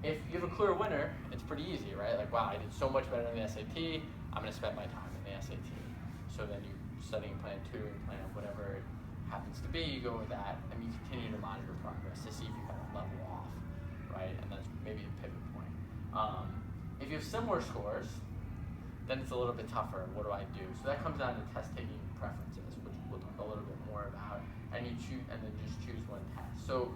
If you have a clear winner, it's pretty easy, right? Like, wow, I did so much better on the SAT, I'm gonna spend my time in the SAT. So then you studying plan, tutoring plan, whatever it happens to be, you go with that, and you continue to monitor progress to see if you kind of level off, right? And that's maybe a pivot point. If you have similar scores, then it's a little bit tougher. What do I do? So that comes down to test taking preferences, which we'll talk a little bit more about, and you choose, and then just choose one test. So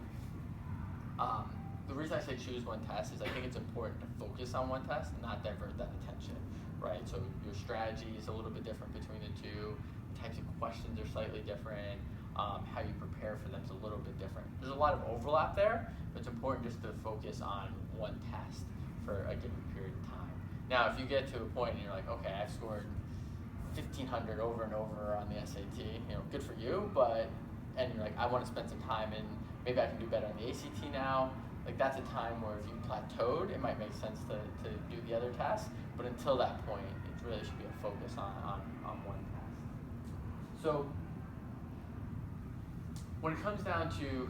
the reason I say choose one test is I think it's important to focus on one test and not divert that attention, right? So your strategy is a little bit different between the two. The types of questions are slightly different. How you prepare for them is a little bit different. There's a lot of overlap there, but it's important just to focus on one test for a given period of time. Now, if you get to a point and you're like, okay, I've scored 1,500 over and over on the SAT, good for you, and you're like, I want to spend some time and maybe I can do better on the ACT now. Like, that's a time where if you plateaued, it might make sense to do the other tests, but until that point, it really should be a focus on one test. So when it comes down to,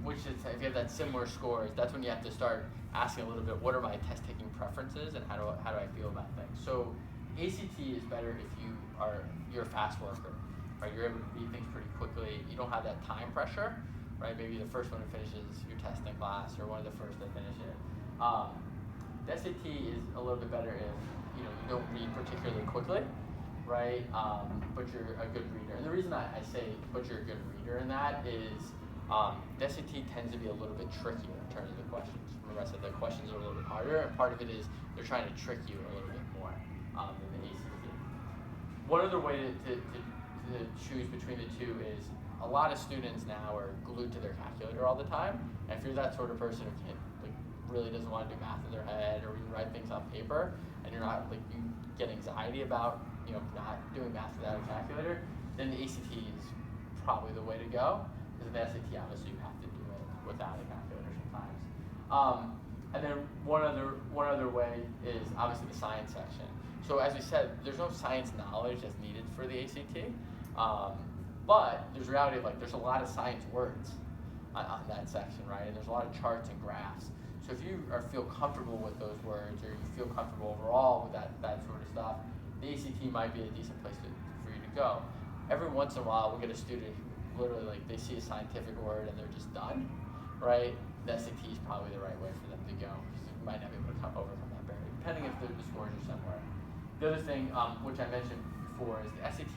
which is, if you have that similar scores, that's when you have to start asking a little bit, what are my test-taking preferences and how do I feel about things? So ACT is better if you're a fast worker, right? You're able to beat things pretty quickly. You don't have that time pressure, right? Maybe the first one who finishes your testing class or one of the first to finish it. The SAT is a little bit better if you don't read particularly quickly, right? But you're a good reader. And the reason I say but you're a good reader in that is the SAT tends to be a little bit trickier in terms of the questions. Remember I said the questions are a little bit harder, and part of it is they're trying to trick you a little bit more than the ACT. One other way to choose between the two is a lot of students now are glued to their calculator all the time, and if you're that sort of person who really doesn't want to do math in their head or even write things on paper, and you're not you get anxiety about not doing math without a calculator, then the ACT is probably the way to go, because in the SAT obviously you have to do it without a calculator sometimes. And then one other way is obviously the science section. So as we said, there's no science knowledge that's needed for the ACT. But there's reality of there's a lot of science words on that section, right? And there's a lot of charts and graphs. So if you feel comfortable with those words, or you feel comfortable overall with that sort of stuff, the ACT might be a decent place for you to go. Every once in a while, we'll get a student who literally they see a scientific word and they're just done, right? The SAT is probably the right way for them to go, because you might not be able to overcome that barrier, depending if the scores are similar. The other thing, which I mentioned before, is the SAT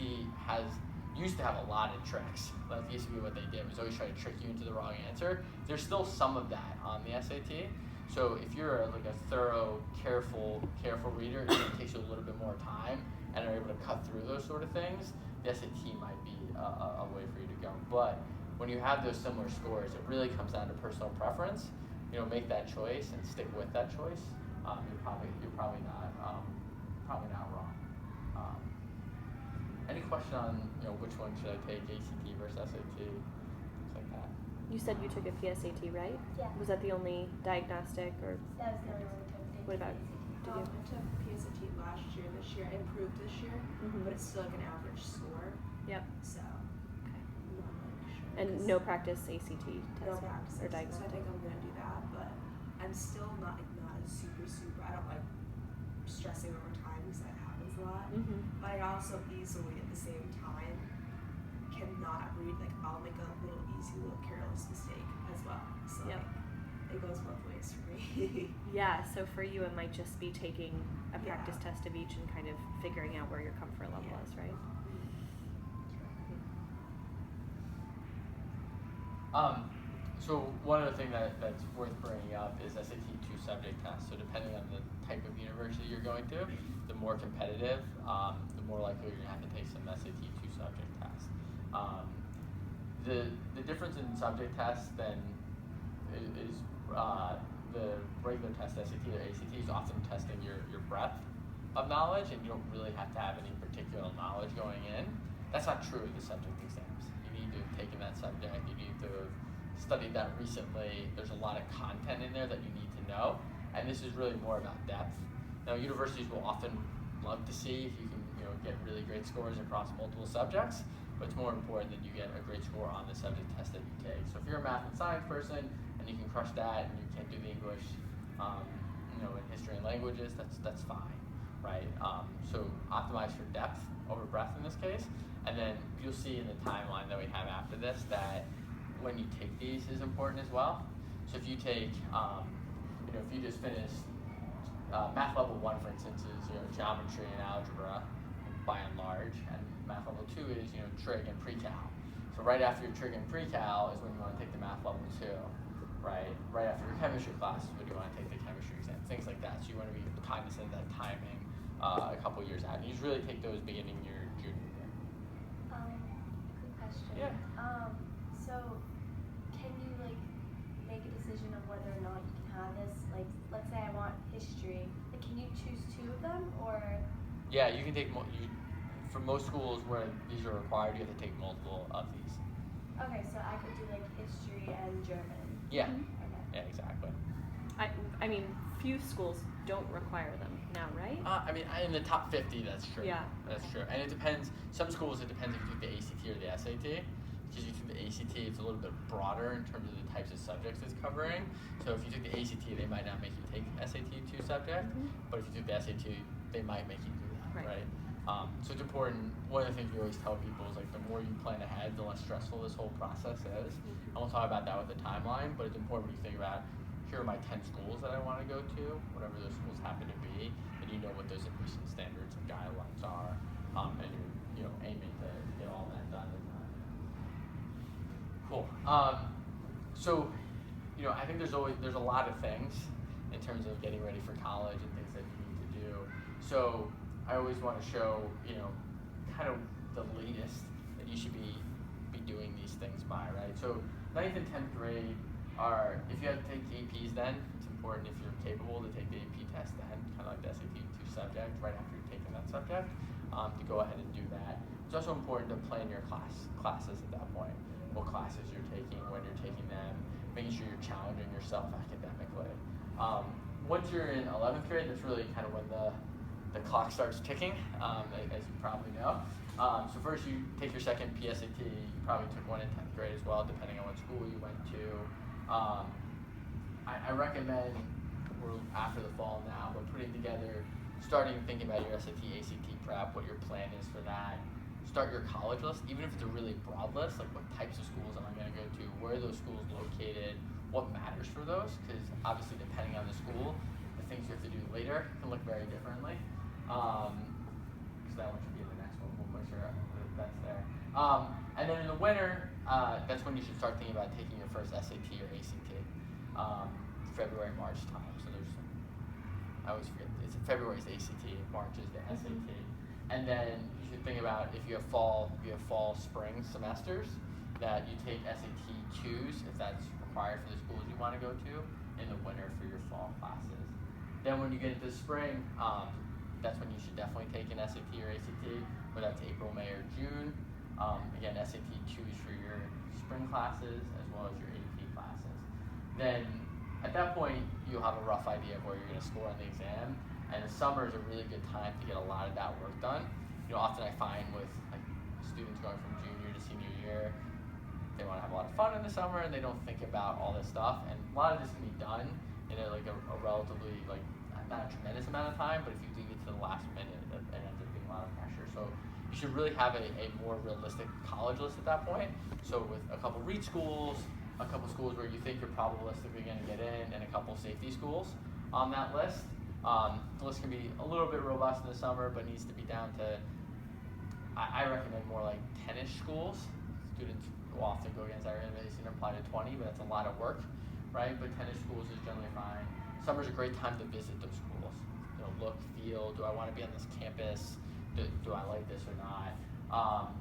used to have a lot of tricks. That used to be what they did, was always try to trick you into the wrong answer. There's still some of that on the SAT. So if you're a thorough, careful reader, it takes you a little bit more time and are able to cut through those sort of things, the SAT might be a way for you to go. But when you have those similar scores, it really comes down to personal preference. Make that choice and stick with that choice. You're probably not wrong. Any question on which one should I take, ACT versus SAT, things like that? You said you took a PSAT, right? Yeah. Was that the only diagnostic, or? That was the only one we took. What about? I took PSAT last year. This year I improved this year, but it's still an average score. Yep. So. Okay. I'm not sure. And no practice ACT testing? No practice. Or So I diagnostic? think I'm gonna do that, but I'm still not a super. I don't like stressing over time because that happens a lot. But I also easily at the same time cannot read. I'll make a little careless mistake as well. So it goes both ways for me. Yeah, so for you it might just be taking a practice test of each and kind of figuring out where your comfort level is, right? So one other thing that's worth bringing up is SAT 2-subject tests. So depending on the type of university you're going to, the more competitive, the more likely you're going to have to take some SAT 2-subject tests. The difference in subject tests then is the regular test, SAT or ACT, is often testing your breadth of knowledge, and you don't really have to have any particular knowledge going in. That's not true of the subject exams. You need to have taken that subject, you need to have studied that recently. There's a lot of content in there that you need to know, and this is really more about depth. Now, universities will often love to see if you can get really great scores across multiple subjects, but it's more important that you get a great score on the subject test that you take. So if you're a math and science person and you can crush that and you can't do the English, Um, in history and languages, that's fine, right? So optimize for depth over breadth in this case, and then you'll see in the timeline that we have after this that when you take these is important as well. So if you take, if you just finished math level 1, for instance, is geometry and algebra by and large, and math level 2 is trig and pre-cal. So right after your trig and pre-cal is when you want to take the math level 2, right? Right after your chemistry class is when you want to take the chemistry exam, things like that. So you want to be cognizant of that timing a couple years out. And you should really take those beginning your junior year. Quick question. Yeah. So can you make a decision of whether or not you can have this? Like, let's say I want history. Like, can you choose 2 of them, or? Yeah, you can take for most schools where these are required, you have to take multiple of these. Okay, so I could do history and German. Yeah. Okay. Yeah, exactly. I mean, few schools don't require them now, right? In the top 50, that's true. Yeah. That's true. And it depends. Some schools, it depends if you took the ACT or the SAT. Because you took the ACT, it's a little bit broader in terms of the types of subjects it's covering. So if you took the ACT, they might not make you take SAT 2 subject. But if you took the SAT, they might make you do that, right? So it's important. One of the things we always tell people is the more you plan ahead, the less stressful this whole process is. And we'll talk about that with the timeline, but it's important when you think about, here are my 10 schools that I want to go to, whatever those schools happen to be, and you know what those admission standards and guidelines are, and you're aiming to get all that done in time. Cool. So I think there's a lot of things in terms of getting ready for college and things that you need to do. So I always want to show, kind of the latest that you should be doing these things by, right? So 9th and 10th grade are, if you have to take APs then, it's important if you're capable to take the AP test then, kind of like the SAT 2 subject, right after you've taken that subject, to go ahead and do that. It's also important to plan your classes at that point, what classes you're taking, when you're taking them, making sure you're challenging yourself academically. Once you're in 11th grade, that's really kind of when the clock starts ticking, as you probably know. So first you take your second PSAT, you probably took one in 10th grade as well, depending on what school you went to. I recommend, we're after the fall now, but starting thinking about your SAT, ACT prep, what your plan is for that. Start your college list, even if it's a really broad list, like what types of schools am I going to go to, where are those schools located, what matters for those, because obviously depending on the school, the things you have to do later can look very differently. Because that one should be the next one, we'll make sure that's there. And then in the winter, that's when you should start thinking about taking your first SAT or ACT, February, March time. So I always forget, February is the ACT, March is the SAT. And then you should think about if you have fall, spring semesters, that you take SAT 2s if that's required for the schools you want to go to in the winter for your fall classes. Then when you get into spring, that's when you should definitely take an SAT or ACT, whether that's April, May, or June. Again, SAT 2s for your spring classes as well as your AP classes. Then at that point, you'll have a rough idea of where you're going to score on the exam. And the summer is a really good time to get a lot of that work done. Often I find with students going from junior to senior year, they want to have a lot of fun in the summer and they don't think about all this stuff. And a lot of this can be done in a relatively not a tremendous amount of time, but if you leave it to the last minute, it ends up being a lot of pressure. So you should really have a more realistic college list at that point. So with a couple REIT schools, a couple schools where you think you're probabilistically going to get in, and a couple safety schools on that list. The list can be a little bit robust in the summer, but needs to be down to, I recommend more like 10-ish schools. Students will often go against our innovation and apply to 20, but that's a lot of work, right? But 10-ish schools is generally fine. Summer's a great time to visit those schools. Look, feel, do I want to be on this campus? Do I like this or not?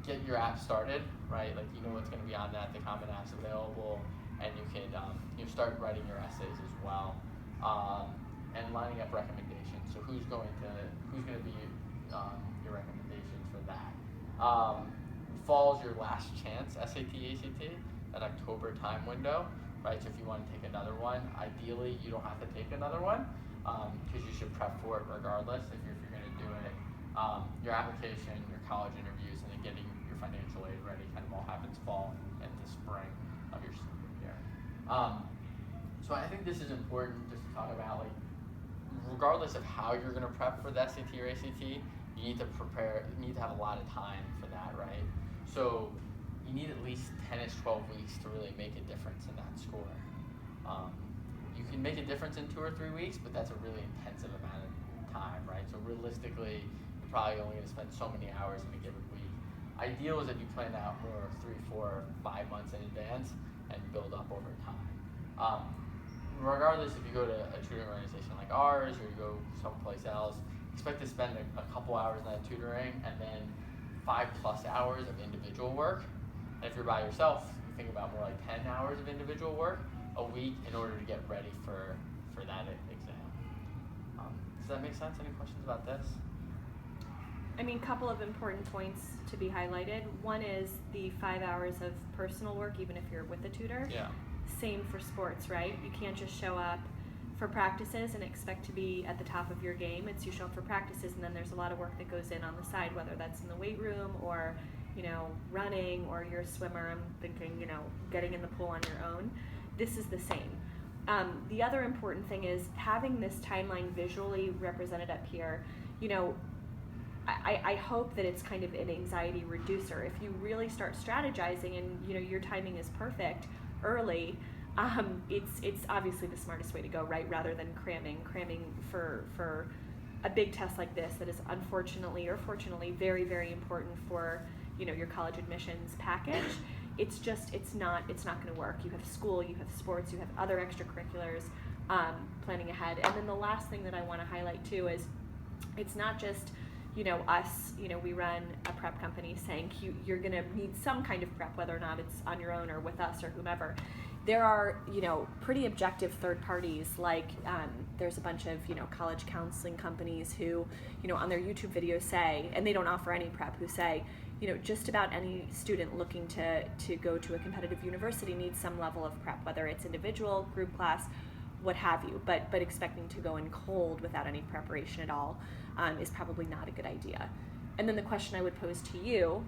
Get your app started, right? Like, what's going to be on that, the common apps available, and you can start writing your essays as well, and lining up recommendations. So who's going to be your recommendations for that? Fall's your last chance, SAT, ACT, that October time window, right? So if you want to take another one, ideally you don't have to take another one, because you should prep for it regardless if you're going to do it. Your application, your college interviews, and then getting your financial aid ready kind of all happens fall into spring of your senior year. So I think this is important just to talk about, like, regardless of how you're going to prep for the SAT or ACT, you need to have a lot of time for that, right? So you need at least 10-ish, 12 weeks to really make a difference in that score. You can make a difference in 2 or 3 weeks, but that's a really intensive amount of time, right? So realistically, you're probably only going to spend so many hours in a given week. Ideal is that you plan out for 3, 4, 5 months in advance and build up over time. Regardless if you go to a tutoring organization like ours or you go someplace else, expect to spend a couple hours in that tutoring and then 5+ hours of individual work. And if you're by yourself, you think about more like 10 hours of individual work a week in order to get ready for that exam. Does that make sense? Any questions about this? I mean, couple of important points to be highlighted. One is the 5 hours of personal work, even if you're with a tutor. Yeah. Same for sports, right? You can't just show up for practices and expect to be at the top of your game. It's you show up for practices and then there's a lot of work that goes in on the side, whether that's in the weight room or, running, or you're a swimmer, I'm thinking, getting in the pool on your own. This is the same. The other important thing is having this timeline visually represented up here. I hope that it's kind of an anxiety reducer. If you really start strategizing and your timing is perfect early, it's obviously the smartest way to go, right? Rather than cramming for a big test like this that is unfortunately or fortunately very, very important for your college admissions package. It's not going to work. You have school, you have sports, you have other extracurriculars, planning ahead. And then the last thing that I want to highlight too is it's not just us, we run a prep company saying you're going to need some kind of prep, whether or not it's on your own or with us or whomever. There are, pretty objective third parties, like there's a bunch of, college counseling companies who, on their YouTube videos say, and they don't offer any prep, who say, just about any student looking to go to a competitive university needs some level of prep, whether it's individual, group class, what have you, but expecting to go in cold without any preparation at all is probably not a good idea. And then the question I would pose to you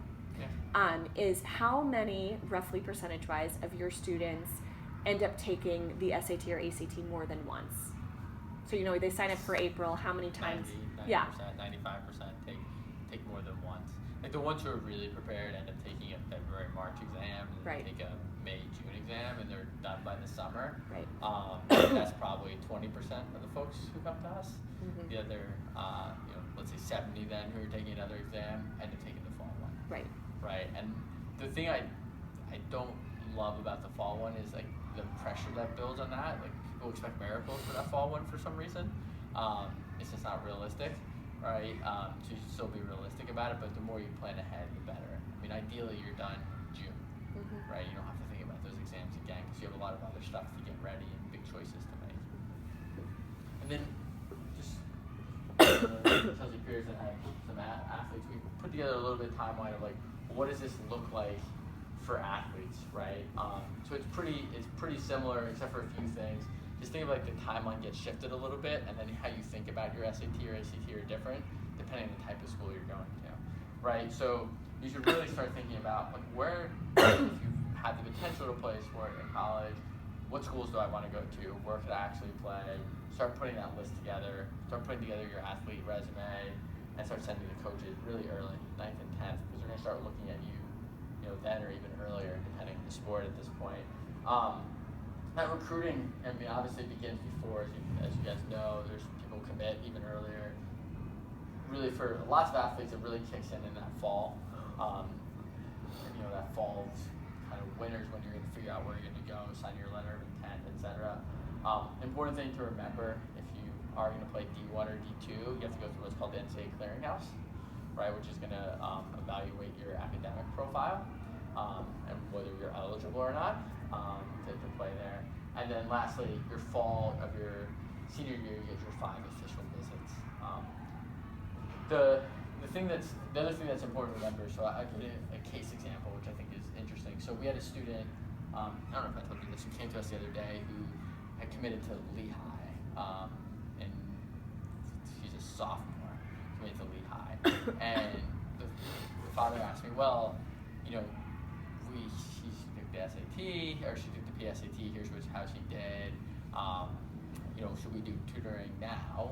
is how many, roughly percentage-wise, of your students end up taking the SAT or ACT more than once? So they sign up for April, how many times? 90%, 95% take more than once. Like the ones who are really prepared end up taking a February, March exam, and right. take a May, June exam, and they're done by the summer. Right. That's probably 20% of the folks who come to us. Mm-hmm. The other, let's say 70 then who are taking another exam end up taking the fall one. Right. Right. And the thing I don't love about the fall one is like the pressure that builds on that. Like people expect miracles for that fall one for some reason. It's just not realistic. Right, to still be realistic about it, but the more you plan ahead, the better. I mean, ideally, you're done June, mm-hmm. right? You don't have to think about those exams again because you have a lot of other stuff to get ready and big choices to make. And then, just Chelsea Piers and I, some athletes, we put together a little bit of timeline of like, what does this look like for athletes, right? So it's pretty similar, except for a few things. Just think of like the timeline gets shifted a little bit, and then how you think about your SAT or ACT are different depending on the type of school you're going to, right? So you should really start thinking about like where, if you have the potential to play a sport in college, what schools do I want to go to? Where could I actually play? Start putting that list together. Start putting together your athlete resume, and start sending the coaches really early, 9th and 10th, because they're going to start looking at you, then or even earlier, depending on the sport at this point. That recruiting, I mean, obviously begins before, as you guys know, there's people commit even earlier. Really, for lots of athletes, it really kicks in that fall. That fall kind of winters when you're going to figure out where you're going to go, sign your letter of intent, etc. Important thing to remember, if you are going to play D1 or D2, you have to go through what's called the NCAA clearinghouse, right, which is going to evaluate your academic profile and whether you're eligible or not. To play there. And then lastly, your fall of your senior year, you get your 5 official visits. The other thing that's important to remember, so I'll give you a case example, which I think is interesting. So we had a student, I don't know if I told you this, who came to us the other day who had committed to Lehigh, and she's a sophomore, committed to Lehigh. And the father asked me, well, she took the SAT, or she took the PSAT, here's how she did. you know, should we do tutoring now